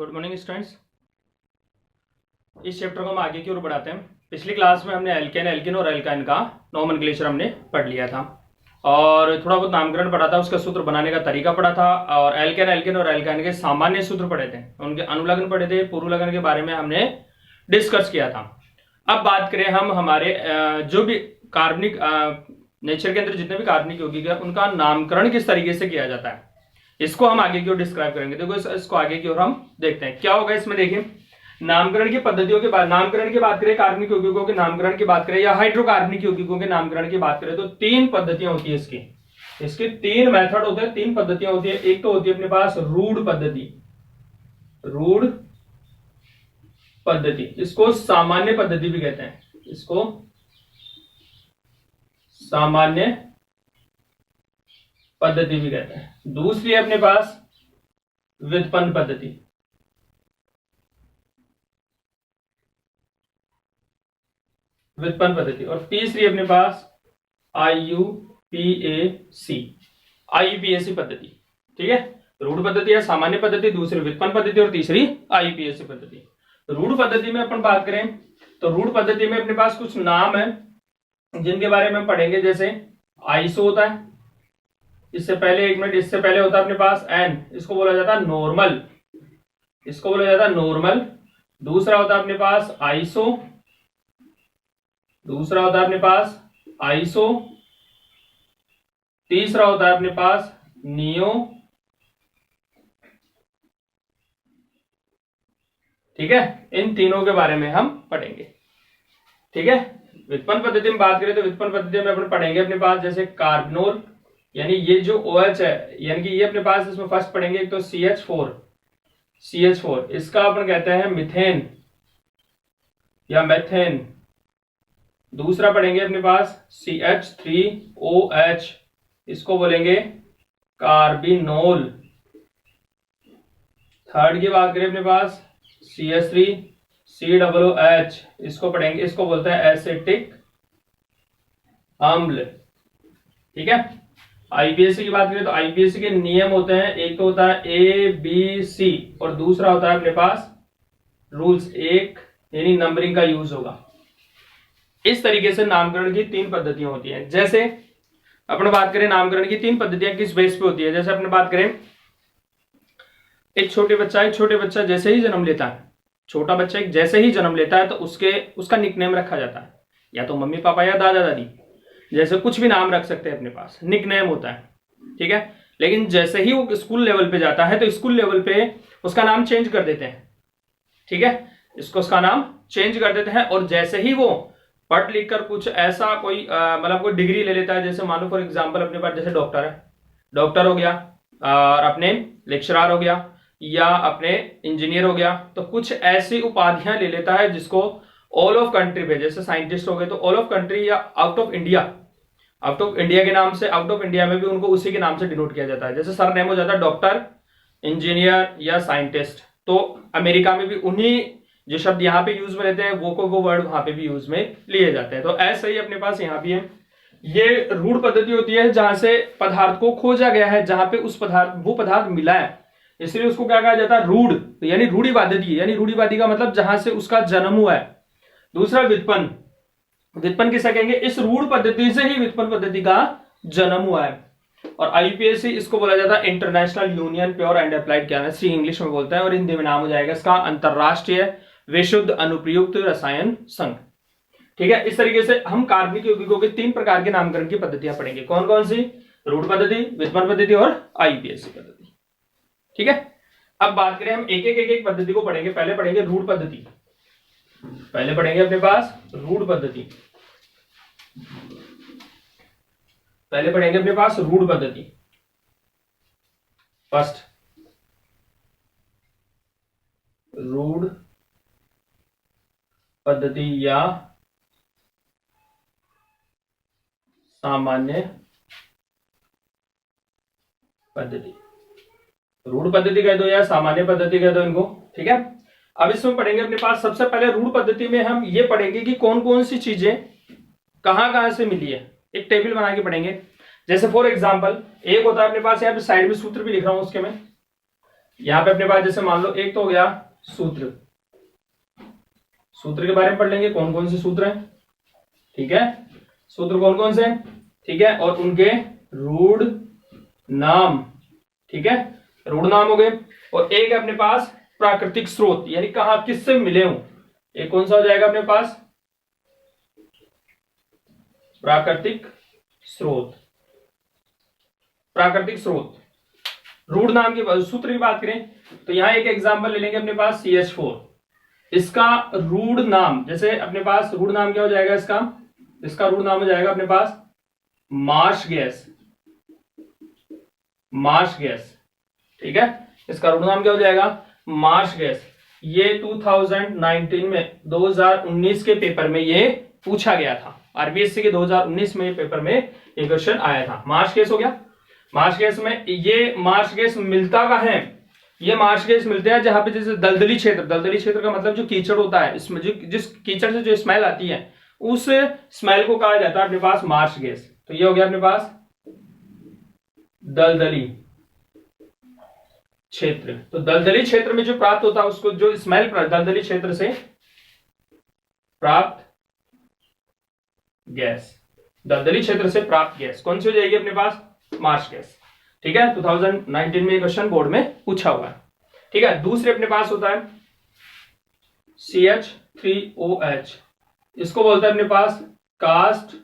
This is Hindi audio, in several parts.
Good morning students. इस चैप्टर को हम आगे की ओर बढ़ाते हैं। पिछली क्लास में हमने एल्केन एल्किन और एल्काइन का नोमेनक्लेचर हमने पढ़ लिया था और थोड़ा बहुत नामकरण पढ़ा था, उसका सूत्र बनाने का तरीका पढ़ा था और एल्केन एल्किन और एल्काइन के सामान्य सूत्र पढ़े थे, उनके अनुलग्न पढ़े थे, पूर्व लगन के बारे में हमने डिस्कस किया था। अब बात करें हम हमारे जो भी कार्बनिक नेचर के अंदर जितने भी कार्बनिक यौगिक है उनका नामकरण किस तरीके से किया जाता है, इसको हम आगे की ओर डिस्क्राइब करेंगे। देखो इसको आगे की ओर हम देखते हैं क्या होगा इसमें। देखिए नामकरण की पद्धतियों के बाद नामकरण की बात करें, कार्बनिक यौगिकों के नामकरण की बात करें या हाइड्रोकार्बनिक यौगिकों के नामकरण की बात करें तो तीन पद्धतियां होती है इसकी तीन मेथड होते हैं, तीन पद्धतियां होती है। एक तो होती है अपने पास रूढ़ पद्धति, इसको सामान्य पद्धति भी कहते हैं, इसको सामान्य पद्धति भी कहते हैं। दूसरी है अपने पास व्युत्पन्न पद्धति, और तीसरी अपने पास आईयूपीएसी पद्धति। ठीक है, रूढ़ पद्धति है, सामान्य पद्धति, दूसरी व्युत्पन्न पद्धति और तीसरी आईयूपीएसी पद्धति। रूढ़ पद्धति में अपन बात करें तो रूढ़ पद्धति में अपने पास कुछ नाम है जिनके बारे में हम पढ़ेंगे। जैसे आइसो होता है, इससे पहले होता है अपने पास एन, इसको बोला जाता है नॉर्मल, दूसरा होता है अपने पास आइसो, तीसरा होता है अपने पास नियो। ठीक है, इन तीनों के बारे में हम पढ़ेंगे। ठीक है, व्युत्पन्न पद्धति में बात करें तो व्युत्पन्न पद्धति में अपन पढ़ेंगे अपने पास जैसे कार्बनोल, यानी ये जो OH है, यानी कि ये अपने पास इसमें फर्स्ट पढ़ेंगे एक तो CH4, इसका अपन कहते हैं मिथेन या मेथेन। दूसरा पढ़ेंगे अपने पास CH3OH, इसको बोलेंगे कार्बिनोल। थर्ड की बात करें अपने पास CH3COOH, इसको बोलते हैं एसिटिक अम्ल। ठीक है, आईपीएसी की बात करें तो आईपीएसी के नियम होते हैं, एक तो होता है ABC और दूसरा होता है अपने पास रूल्स, एक यानी नंबरिंग का यूज होगा। इस तरीके से नामकरण की तीन पद्धतियां होती हैं। जैसे अपन बात करें नामकरण की तीन पद्धतियां किस बेस पे होती है, जैसे अपन बात करें एक छोटे बच्चा जैसे ही जन्म लेता है, छोटा बच्चा एक जैसे ही जन्म लेता है तो उसका निकनेम रखा जाता है, या तो मम्मी पापा या दादा दादी, जैसे कुछ भी नाम रख सकते हैं, अपने पास निकनेम होता है। ठीक है, लेकिन जैसे ही वो स्कूल लेवल पे जाता है तो स्कूल लेवल पे उसका नाम चेंज कर देते हैं। ठीक है, उसका नाम चेंज कर देते हैं और जैसे ही वो पढ़ लिख कर कुछ ऐसा कोई मतलब कोई डिग्री ले लेता है, जैसे मान लो फॉर एग्जाम्पल अपने पास जैसे डॉक्टर हो गया और अपने लेक्चरर हो गया या अपने इंजीनियर हो गया, तो कुछ ऐसी उपाधियां ले लेता है जिसको ऑल ऑफ कंट्री पे, जैसे साइंटिस्ट हो गए तो ऑल ऑफ कंट्री या आउट ऑफ इंडिया के नाम से, आउट ऑफ इंडिया में भी उनको उसी के नाम से डिनोट किया जाता है। जैसे सर नेम हो जाता है डॉक्टर, इंजीनियर या साइंटिस्ट, तो अमेरिका में भी उन्हीं जो शब्द यहाँ पे यूज में रहते हैं वो वर्ड वहां पे भी यूज में लिए जाते हैं। तो ऐसा ही अपने पास यहाँ भी है। ये रूढ़ पद्धति होती है जहां से पदार्थ को खोजा गया है, जहां पे वो पदार्थ मिला है, इसलिए उसको क्या कहा जाता है, रूढ़, यानी रूढ़िवादी, यानी रूढ़िवादी का मतलब जहां से उसका जन्म हुआ है। दूसरा व्युत्पन्न किसे कहेंगे, इस रूढ़ पद्धति से ही व्युत्पन्न पद्धति का जन्म हुआ है। और आईपीएसी इसको बोला जाता है international union pure and applied chemistry, English में बोलते हैं, और हिंदी में नाम हो जाएगा इसका अंतरराष्ट्रीय विशुद्ध अनुप्रयुक्त रसायन संघ। ठीक है, इस तरीके से हम कार्बनिक यौगिकों के तीन प्रकार के नामकरण की पद्धतियां पढ़ेंगे। कौन कौन सी, रूढ़ पद्धति, व्युत्पन्न पद्धति और आईपीएसी पद्धति। ठीक है, अब बात करें हम एक एक पद्धति को पढ़ेंगे। पहले पढ़ेंगे रूढ़ पद्धति, अपने पास रूढ़ पद्धति। फर्स्ट रूढ़ पद्धति या सामान्य पद्धति, रूढ़ पद्धति कह दो या सामान्य पद्धति कह दो इनको। ठीक है, अब इसमें पढ़ेंगे अपने पास सबसे पहले रूढ़ पद्धति में हम ये पढ़ेंगे कि कौन कौन सी चीजें कहां से मिली है, एक टेबल बना के पढ़ेंगे। जैसे फॉर एग्जांपल एक होता है अपने पास, यहाँ पे साइड में सूत्र भी लिख रहा हूं उसके में, यहाँ पे अपने पास जैसे मान लो एक तो हो गया सूत्र, सूत्र के बारे में पढ़ लेंगे कौन कौन से सूत्र हैं, ठीक है, सूत्र कौन कौन से हैं, ठीक है, और उनके रूढ़ नाम, ठीक है, रूढ़ नाम हो गए। और एक है अपने पास प्राकृतिक स्रोत, यानी कहा किससे मिले हूं, एक कौन सा हो जाएगा अपने पास प्राकृतिक स्रोत, प्राकृतिक स्रोत। रूढ़ नाम की सूत्र की बात करें तो यहां एक एग्जांपल ले लेंगे अपने पास CH4, इसका रूढ़ नाम, जैसे अपने पास रूढ़ नाम क्या हो जाएगा इसका रूढ़ नाम हो जाएगा अपने पास मार्श गैस, मार्श गैस, ठीक है, इसका रूढ़ नाम क्या हो जाएगा मार्श गैस। ये 2019 में 2019 के पेपर में ये पूछा गया था, आरबीएससी के 2019 में पेपर में ये क्वेश्चन आया था। मार्श गैस हो गया। मार्श गैस में ये मार्श गैस मिलता कहां है, ये मार्श गैस मिलते हैं जहां पे जैसे दलदली क्षेत्र, दलदली क्षेत्र का मतलब जो कीचड़ होता है, इसमें जो जिस कीचड़ से जो स्मेल आती है उस स्मेल को कहा जाता है अपने पास मार्श गैस। तो ये हो गया अपने पास दलदली क्षेत्र। तो दलदली क्षेत्र में जो प्राप्त होता है उसको जो स्मेल दलदली क्षेत्र से प्राप्त गैस, दलदली क्षेत्र से प्राप्त गैस कौन सी हो जाएगी अपने पास मार्श गैस, ठीक है। 2019 में क्वेश्चन बोर्ड में पूछा हुआ है, ठीक है। दूसरे अपने पास होता है CH3OH, इसको बोलता है अपने पास caste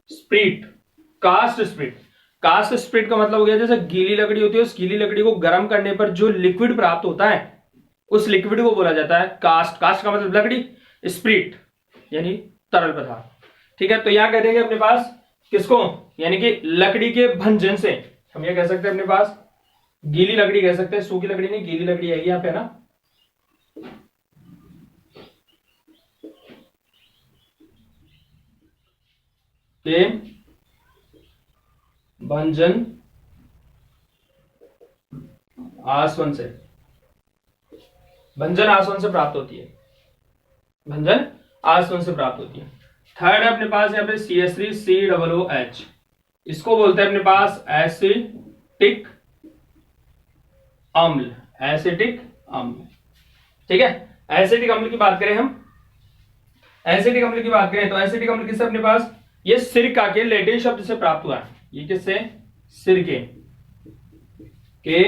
spirit, caste spirit. Caste spirit का मतलब हो गया जैसे गीली लकड़ी होती है, उस गीली लकड़ी को गर्म करने पर जो लिक्विड प्राप्त होता है उस लिक्विड को बोला जाता है कास्ट। कास्ट का मतलब लकड़ी, स्प्रिट यानी तरल पदार्थ, ठीक है। तो यहां कह देंगे अपने पास किसको, यानी कि लकड़ी के भंजन से हम ये कह सकते हैं अपने पास गीली लकड़ी कह सकते हैं, सूखी लकड़ी नहीं गीली लकड़ी आएगी यहां पे ना, के भंजन आसवन से, भंजन आसवन से प्राप्त होती है, भंजन आसवन से प्राप्त होती है। थर्ड है अपने पास यहाँ पे CH3COOH, इसको बोलते हैं अपने पास एसिटिक अम्ल, एसिटिक अम्ल, ठीक है। एसिटिक अम्ल की बात करें हम, एसिटिक अम्ल की बात करें तो एसिटिक अम्ल किससे अपने पास, ये सिरका के लैटिन शब्द से प्राप्त हुआ है। ये किससे, सिरके के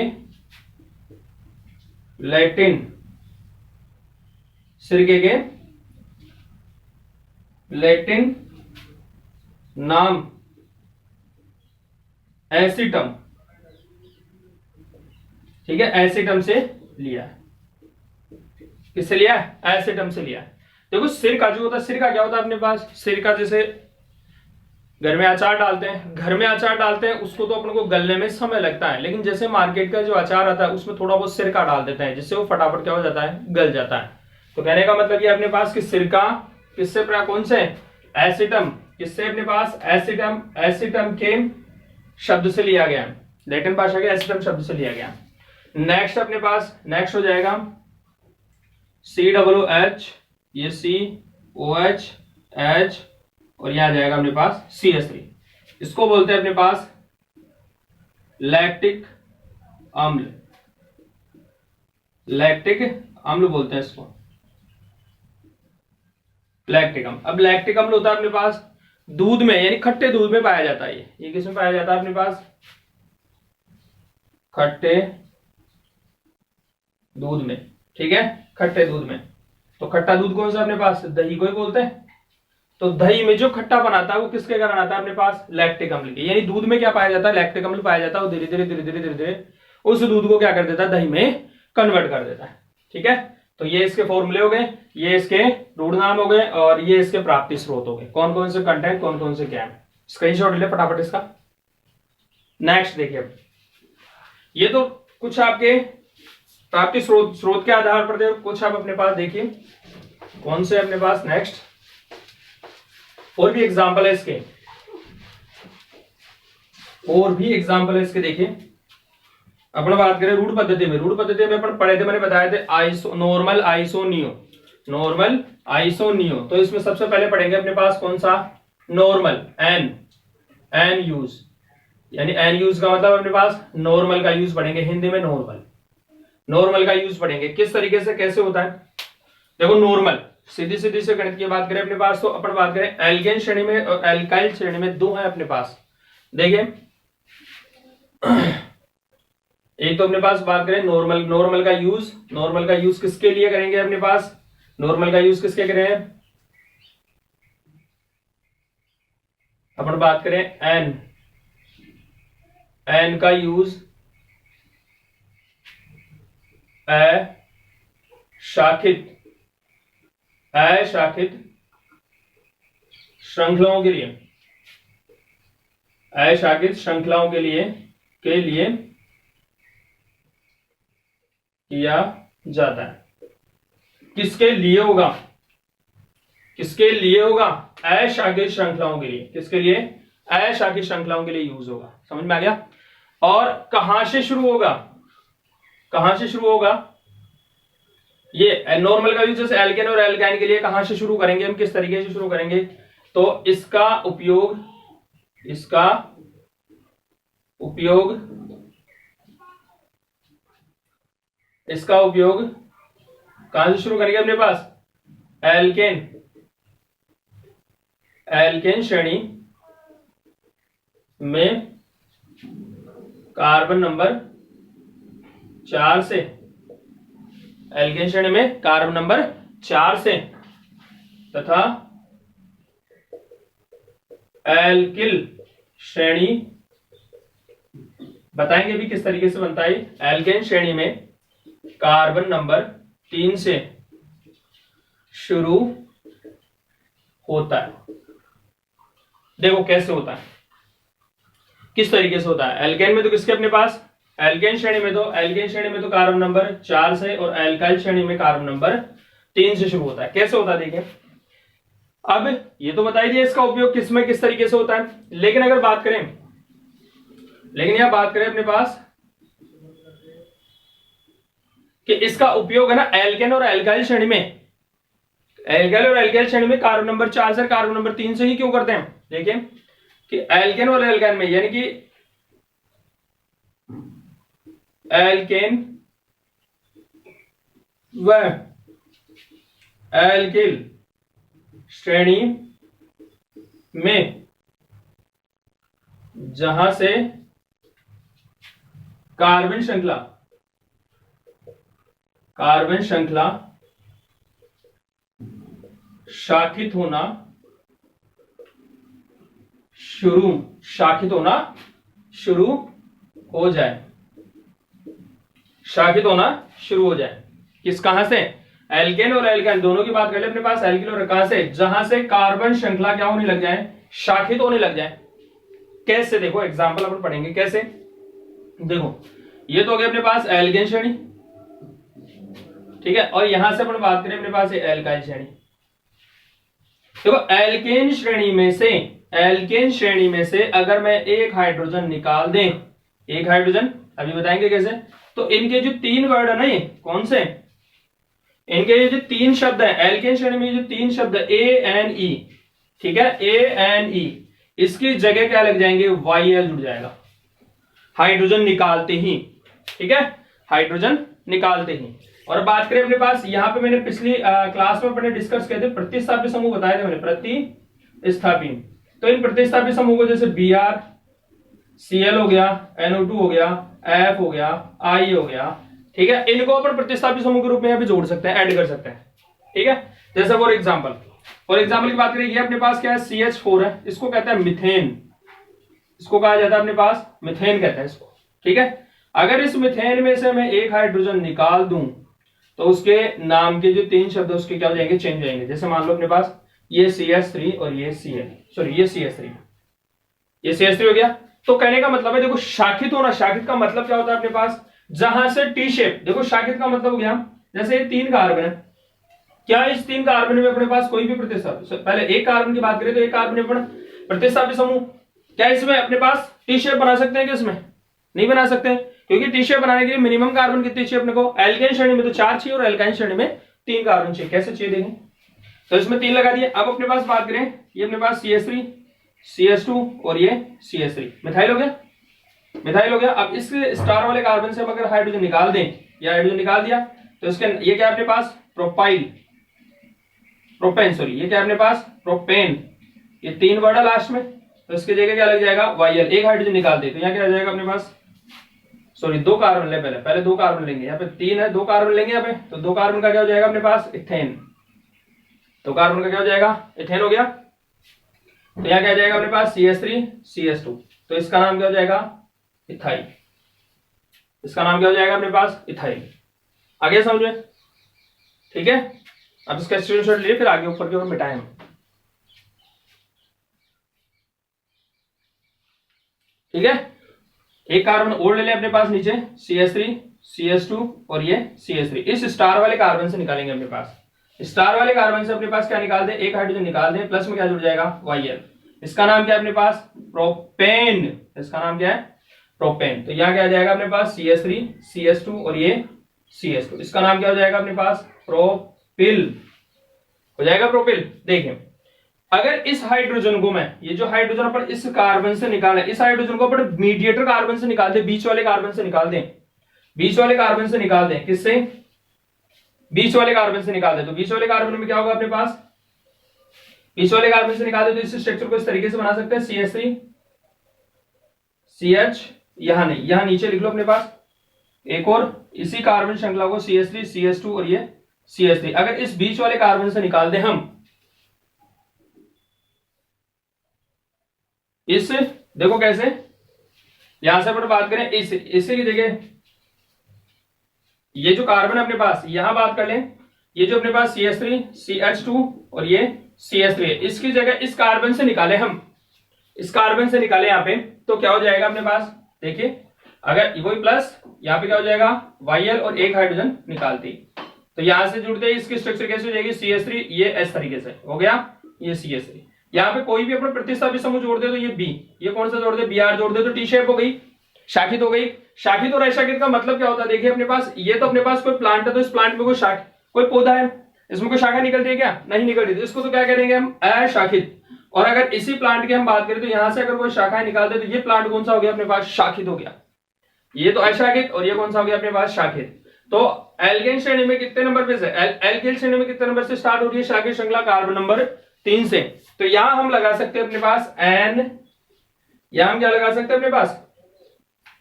लैटिन, सिरके के लैटिन नाम एसिटम, ठीक है, एसिटम से लिया है। किससे लिया है, एसिटम से लिया है। देखो सिरका जो होता है, सिरका क्या होता है अपने पास, सिरका जैसे घर में अचार डालते हैं, घर में अचार डालते हैं उसको तो अपने को गलने में समय लगता है, लेकिन जैसे मार्केट का जो अचार आता है उसमें थोड़ा बहुत सिरका डाल देते हैं जिससे वो फटाफट क्या हो जाता है, गल जाता है। तो कहने का मतलब ये अपने पास कि सिरका किससे, कौन से, एसिटम, किससे अपने पास एसिटम, एसिटम के शब्द से लिया गया, लैटिन भाषा के एसिटम शब्द से लिया गया। नेक्स्ट अपने पास, नेक्स्ट हो जाएगा COOH, ये COH H और यहां जाएगा अपने पास CH3, इसको बोलते हैं अपने पास लैक्टिक अम्ल, लैक्टिक अम्ल बोलते हैं इसको, लैक्टिक अम्ल। अब लैक्टिक अम्ल होता है अपने पास दूध में, यानी खट्टे दूध में पाया जाता है। ये किसमें पाया जाता है अपने पास, खट्टे दूध में, ठीक है, खट्टे दूध में। तो खट्टा दूध कौन सा अपने पास, दही को ही बोलते हैं। तो दही में जो खट्टा बनाता है वो किसके कारण आता है अपने पास, लैक्टिक अम्ल के। यानी दूध में क्या पाया जाता है, लैक्टिक अम्ल पाया जाता है, वो धीरे धीरे धीरे धीरे धीरे धीरे उस दूध को क्या कर देता है, दही में कन्वर्ट कर देता है, ठीक है। तो ये इसके फॉर्मूले हो गए, ये इसके रूढ़ नाम हो गए और ये इसके प्राप्ति स्रोत हो गए, कौन कौन से कंटेंट, कौन कौन से क्या है। स्क्रीनशॉट ले फटाफट इसका। नेक्स्ट देखिए, अब ये तो कुछ आपके प्राप्ति स्रोत के आधार पर दे, कुछ आप अपने पास देखिए कौन से अपने पास। नेक्स्ट और भी एग्जाम्पल है इसके, और भी एग्जाम्पल है इसके। देखिए अपन बात करें रूढ़ पद्धति में, रूढ़ पद्धति में अपन पढ़े थे, मैंने बताया थे iso, normal iso neo, normal iso neo. तो इसमें सबसे पहले पढ़ेंगे अपने पास कौन सा, नॉर्मल, एन यूज, यानी एन यूज का मतलब अपने पास नॉर्मल का यूज पढ़ेंगे, हिंदी में नॉर्मल का यूज पढ़ेंगे। किस तरीके से कैसे होता है, देखो नॉर्मल सीधी सीधी से गणित की बात करें अपने पास, तो अपन बात करें एल्केन श्रेणी में और एल्काइल श्रेणी में दो है अपने पास। देखिए एक तो अपने पास बात करें नॉर्मल का यूज किसके लिए करेंगे अपने पास, नॉर्मल का यूज किसके करें, अपन बात करें एन का यूज अशाखित श्रृंखलाओं के लिए, अशाखित श्रृंखलाओं के लिए किया जाता है। किसके लिए होगा, अशाखित श्रृंखलाओं के लिए, किसके लिए, अशाखित श्रृंखलाओं के लिए यूज होगा। समझ में आ गया। और कहां से शुरू होगा, ये नॉर्मल का यूज जैसे एल्केन और एल्काइन के लिए कहां से शुरू करेंगे हम, किस तरीके से शुरू करेंगे, तो इसका उपयोग कहां से शुरू करेंगे अपने पास, एल्केन श्रेणी में कार्बन नंबर 4 से, एल्केन श्रेणी में कार्बन नंबर 4 से तथा एल्किल श्रेणी, बताएंगे भी किस तरीके से बनता है। एल्केन श्रेणी में कार्बन नंबर 3 से शुरू होता है। देखो कैसे होता है, किस तरीके से होता है। एल्केन में तो किसके अपने पास, एल्केन श्रेणी में तो कार्बन नंबर 4 से और एल्काइल श्रेणी में कार्बन नंबर 3 से शुरू होता है। कैसे होता है देखिए, अब ये तो बता ही दिया इसका उपयोग किसमें किस तरीके से होता है, लेकिन अगर बात करें, यहां बात करें अपने पास कि इसका उपयोग है ना एल्केन और एल्काइल श्रेणी में, कार्बन नंबर 4 से कार्बन नंबर 3 से ही क्यों करते हैं। देखिए कि एल्केन और एल्काइन में, यानी कि एल्केन व एल्किल श्रेणी में जहां से कार्बन श्रृंखला शाखित होना शुरू हो जाए, किस कहां से, एल्केन और एल्काइन दोनों की बात कर ले अपने पास, एल्किल और कहां से, जहां से कार्बन श्रृंखला क्या होने लग जाए, शाखित होने लग जाए। कैसे, देखो एग्जांपल अपन पढ़ेंगे कैसे। देखो ये तो हो गया अपने पास एल्केन श्रेणी, ठीक है, और यहां से अपन बात करें अपने पास एल्काइल श्रेणी। देखो एल्केन श्रेणी में से अगर मैं एक हाइड्रोजन निकाल दें, एक हाइड्रोजन, अभी बताएंगे कैसे। तो इनके जो 3 वर्ड है ना, ये कौन से, इनके ये जो 3 शब्द है एल्केन श्रेणी में, जो 3 शब्द ANE, ठीक है, ANE, इसकी जगह क्या लग जाएंगे, YL जुड़ जाएगा हाइड्रोजन निकालते ही, ठीक है, हाइड्रोजन निकालते ही। और बात करें अपने पास, यहां पे मैंने पिछली क्लास में अपने डिस्कस किए थे, प्रतिस्थापी समूह बताए थे मैंने, प्रतिस्थापी। तो इन प्रतिस्थापी समूह को जैसे Br, Cl हो गया, NO2 हो गया, F हो गया, I हो गया, ठीक है, इनको अपन प्रतिस्थापी समूह के रूप में यहाँ पे जोड़ सकते हैं, ऐड कर सकते हैं, ठीक है। जैसे फॉर एग्जाम्पल की बात करें, ये अपने पास क्या है, CH4 है, इसको कहते हैं मिथेन, इसको कहा जाता है अपने पास मिथेन कहते हैं इसको, ठीक है। अगर इस मिथेन में से मैं एक हाइड्रोजन निकाल दूं तो उसके नाम के जो 3 शब्द उसके क्या हो जाएंगे, चेंज हो जाएंगे। जैसे मान लो अपने पास ये CH3 और ये CH3 हो गया। तो कहने का मतलब है, देखो शाखित होना, शाखित का मतलब क्या होता है अपने पास, जहां से टी शेप, देखो शाखित का मतलब हो गया, जैसे ये 3 कार्बन है, क्या इस 3 कार्बन में अपने पास कोई भी प्रतिस्थापी, पहले एक कार्बन की बात करें तो एक कार्बन में प्रतिस्थापी समूह, क्या इसमें अपने पास टी शेप बना सकते हैं कि इसमें नहीं बना सकते हैं, क्योंकि टी शेप बनाने के लिए मिनिमम कार्बन कितनी चाहिए अपने को, एल्केन श्रेणी में तो 4 चाहिए और एल्काइन श्रेणी में 3 कार्बन चाहिए। कैसे चाहिए देखें, तो इसमें 3 लगा दिए। अब अपने पास बात करें, ये अपने पास CH3, CH2 और ये CH3 मिथाइल हो गया, मिथाइल हो गया। अब इस स्टार वाले कार्बन से हम अगर हाइड्रोजन निकाल दें या हाइड्रोजन निकाल दिया तो इसके ये क्या है अपने पास प्रोपाइल प्रोपेन, सॉरी ये क्या है अपने पास प्रोपेन, ये 3 वर्ड है लास्ट में, तो इसकी जगह क्या लग जाएगा वाईएल। एक हाइड्रोजन निकाल दे तो यहाँ क्या आ जाएगा अपने पास, सॉरी 2 कार्बन ले, पहले 2 कार्बन लेंगे, यहाँ पे 3 है, 2 कार्बन लेंगे यहाँ पे, तो 2 कार्बन का क्या हो जाएगा अपने पास इथेन, 2 कार्बन का क्या हो जाएगा इथेन हो गया। तो यहाँ क्या आ जाएगा अपने पास CH3 CH2, तो इसका नाम क्या हो जाएगा इथाइल, इसका नाम क्या हो जाएगा अपने पास इथाइल। आगे समझ में, ठीक है। अब इसका स्क्रीनशॉट लिए फिर आगे ऊपर की ओर मिटाएं हम, ठीक है। एक कार्बन और ले लें अपने पास नीचे CH3 CH2 और ये CH3, इस स्टार वाले कार्बन से निकालेंगे अपने पास, स्टार वाले कार्बन से अपने पास क्या निकाल दे, एक हाइड्रोजन निकाल दे, प्लस में क्या जुड़ जाएगा YL, इसका नाम क्या है अपने पास प्रोपेन, इसका नाम क्या है प्रोपेन। तो यहाँ क्या आ जाएगा अपने पास CH3 CH2 और ये CH2, इसका नाम क्या हो जाएगा अपने पास प्रोपिल हो जाएगा, प्रोपिल। देखिए अगर इस हाइड्रोजन को मैं, ये जो हाइड्रोजन अपन इस कार्बन से निकाले, इस हाइड्रोजन को अपन मीडिएटर कार्बन से निकाल दे, बीच वाले कार्बन से निकाल दें, बीच वाले कार्बन से निकाल दें, किससे, बीच वाले कार्बन से निकाल दे, तो बीच वाले कार्बन में क्या होगा अपने पास, बीच वाले कार्बन से निकाल दे तो इस स्ट्रक्चर को इस तरीके से बना सकते हैं CH3 CH, यहां नहीं, यहां नीचे लिख लो अपने पास एक और इसी कार्बन श्रृंखला को CH3 CH2 और ये CH3, अगर इस बीच वाले कार्बन से निकाल दें हम इस, देखो कैसे, यहां से अपन बात करें इसी की जगह ये जो कार्बन है अपने पास, यहां बात कर लें, ये जो अपने पास CH3 CH2 और ये CH3 है, इसकी जगह इस कार्बन से निकाले हम, इस कार्बन से निकाले यहाँ पे, तो क्या हो जाएगा अपने पास, देखिए अगर वही प्लस यहाँ पे क्या हो जाएगा YL और एक हाइड्रोजन निकालती, तो यहां से जुड़ते ही इसकी स्ट्रक्चर कैसे हो जाएगी CH3, ये इस तरीके से हो गया, ये CH3, यहाँ पे कोई भी अपना प्रतिस्थापित समूह जोड़ दे तो ये B, ये कौन सा जोड़ दे Br जोड़ दे तो टी शेप हो गई, शाखित हो गई। शाखित और अशाखित का मतलब क्या होता है, देखिए अपने पास ये तो अपने पास कोई प्लांट है, तो इस प्लांट में कोई पौधा है, इसमें कोई शाखा निकलती है क्या, नहीं निकलती, तो इसको तो क्या करेंगे हम अशाखित। और अगर इसी प्लांट की हम बात करें तो यहां से अगर कोई शाखाएं निकाल दे तो ये प्लांट कौन सा हो गया अपने पास शाखित हो गया, ये तो अशाखित और ये कौन सा हो गया अपने पास शाखित। तो एल्केन श्रेणी में कितने नंबर पे से, एल्केन श्रेणी में कितने नंबर से स्टार्ट हो रही है शाखित श्रृंखला, कार्बन नंबर 3 से। तो यहां हम लगा सकते हैं अपने पास N, यहां हम क्या लगा सकते हैं अपने पास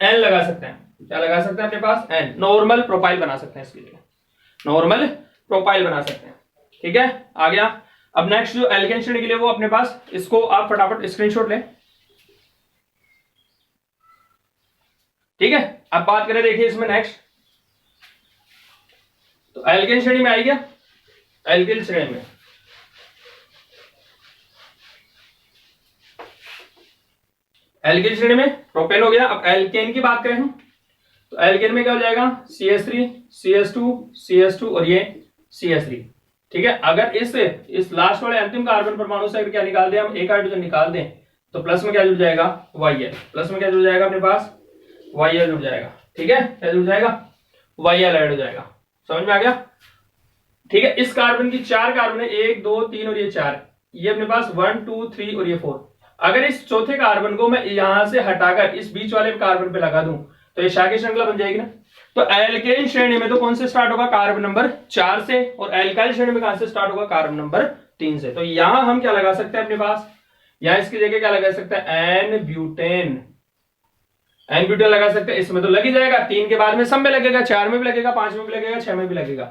N लगा सकते हैं, क्या लगा सकते हैं अपने पास N, नॉर्मल प्रोफाइल बना सकते हैं, इसके लिए नॉर्मल प्रोफाइल बना सकते हैं, ठीक है। आ गया। अब नेक्स्ट जो एल्केन श्रेणी के लिए वो अपने पास, इसको आप फटाफट स्क्रीनशॉट लें, ठीक है। अब बात करें देखिए इसमें नेक्स्ट, तो एल्केन श्रेणी में आई गया, एल्किल श्रेणी में एल्केन श्रेणी में प्रोपेन हो गया। अब एल्केन की बात करें हम तो एल्केन में क्या हो जाएगा CH3 CH2 CH2 और ये CH3, ठीक है। अगर इस लास्ट वाले अंतिम कार्बन परमाणु से अगर क्या निकाल दें हम, एक हाइड्रोजन निकाल दें तो प्लस में क्या जुड़ जाएगा YL, प्लस में क्या जुड़ जाएगा अपने पास YL जुड़ जाएगा, ठीक है, क्या जुड़ जाएगा YL ऐड हो जाएगा, समझ में आ गया, ठीक है। इस कार्बन की 4 कार्बन है, 1 2 3 और ये 4, ये अपने पास 1 2 3 और ये 4। अगर इस चौथे कार्बन को मैं यहां से हटाकर इस बीच वाले कार्बन पे लगा दूं तो ये शाखीय श्रृंखला बन जाएगी ना। तो एल्केन श्रेणी में तो कौन से स्टार्ट होगा, कार्बन नंबर 4 से, और एल्काइल श्रेणी में कहां से स्टार्ट होगा, कार्बन नंबर 3 से। तो यहां हम क्या लगा सकते हैं अपने पास, यहां इसकी जगह क्या लगा सकते हैं एन ब्यूटेन लगा सकते हैं। इसमें तो लग ही जाएगा, 3 के बाद में सब में लगेगा, 4 में भी लगेगा, 5 में भी लगेगा, 6 में भी लगेगा।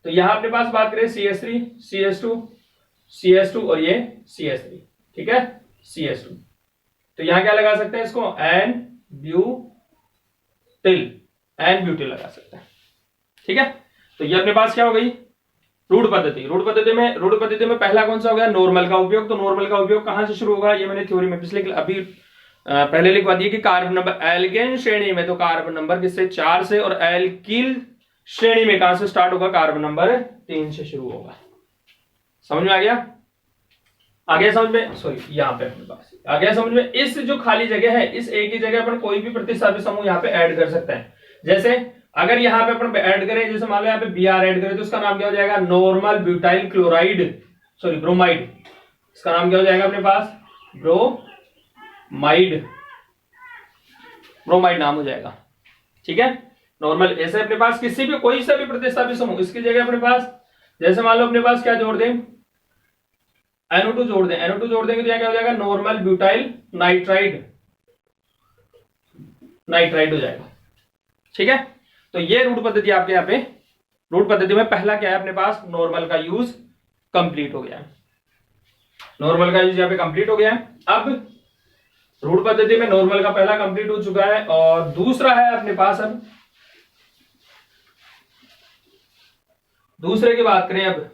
तो यहां अपने पास बात करें CH3 CH2 और ये CH3, ठीक है CH2, तो यहां क्या लगा सकते हैं इसको एन ब्यूटिल लगा सकते हैं, ठीक है। तो ये अपने पास क्या हो गई रूढ़ पद्धति में पहला कौन सा हो गया नॉर्मल का उपयोग। तो नॉर्मल का उपयोग कहां से शुरू होगा, ये मैंने थ्योरी में पहले लिखवा दिया कि कार्बन नंबर एल्केन श्रेणी में तो कार्बन नंबर किससे 4 से, और एल्किल श्रेणी में कहां से स्टार्ट होगा, कार्बन नंबर 3 से शुरू होगा। समझ में आ गया, आगे समझ में, सॉरी यहाँ पे अपने पास आगे समझ में। इस जो खाली जगह है, इस एक ही जगह अपन कोई भी प्रतिस्थापित समूह यहाँ पे ऐड कर सकते हैं। जैसे अगर यहाँ पे अपन ऐड करें, जैसे मान लो यहाँ पे Br ऐड करें तो उसका नाम क्या हो जाएगा normal butyl chloride, sorry bromide, इसका नाम क्या हो जाएगा अपने पास ब्रोमाइड, ब्रोमाइड नाम हो जाएगा। ठीक है, नॉर्मल ऐसे अपने पास किसी भी कोई सा भी प्रतिस्थापित समूह, इसकी जगह अपने पास जैसे मान लो अपने पास क्या जोड़ दें, NO2 जोड़ दें, NO2 जोड़ देंगे तो यहाँ क्या हो जाएगा, नॉर्मल ब्यूटाइल नाइट्राइड, नाइट्राइड हो जाएगा। ठीक है, तो ये रूट पद्धति आपके यहाँ पे, रूट पद्धति में पहला क्या है अपने पास, नॉर्मल का यूज कंप्लीट हो गया है, नॉर्मल का यूज यहाँ पे कंप्लीट हो गया है। अब रूट पद्धति में नॉर्मल का पहला कंप्लीट हो चुका है, और दूसरा है अपने पास, अब दूसरे की बात करें। अब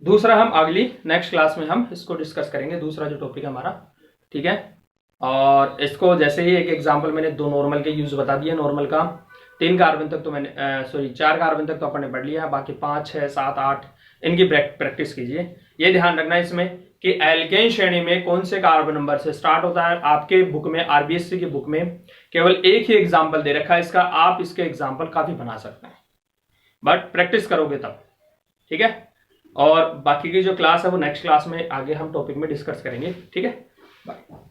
दूसरा हम अगली नेक्स्ट क्लास में हम इसको डिस्कस करेंगे, दूसरा जो टॉपिक है हमारा। ठीक है, और इसको जैसे ही एक एग्जांपल मैंने दो नॉर्मल के यूज बता दिए, नॉर्मल का 3 कार्बन तक तो मैंने 4 कार्बन तक तो अपन ने पढ़ लिया है, बाकी 5, 6, 7, 8 इनकी प्रैक्टिस कीजिए। ये ध्यान रखना इसमें कि एल्केन श्रेणी में कौन से कार्बन नंबर से स्टार्ट होता है। आपके बुक में, आरबीएससी की बुक में केवल एक ही एग्जाम्पल दे रखा है इसका, आप इसके एग्जाम्पल काफी बना सकते हैं, बट प्रैक्टिस करोगे तब। ठीक है, और बाकी की जो क्लास है वो नेक्स्ट क्लास में आगे हम टॉपिक में डिस्कस करेंगे। ठीक है, बाय।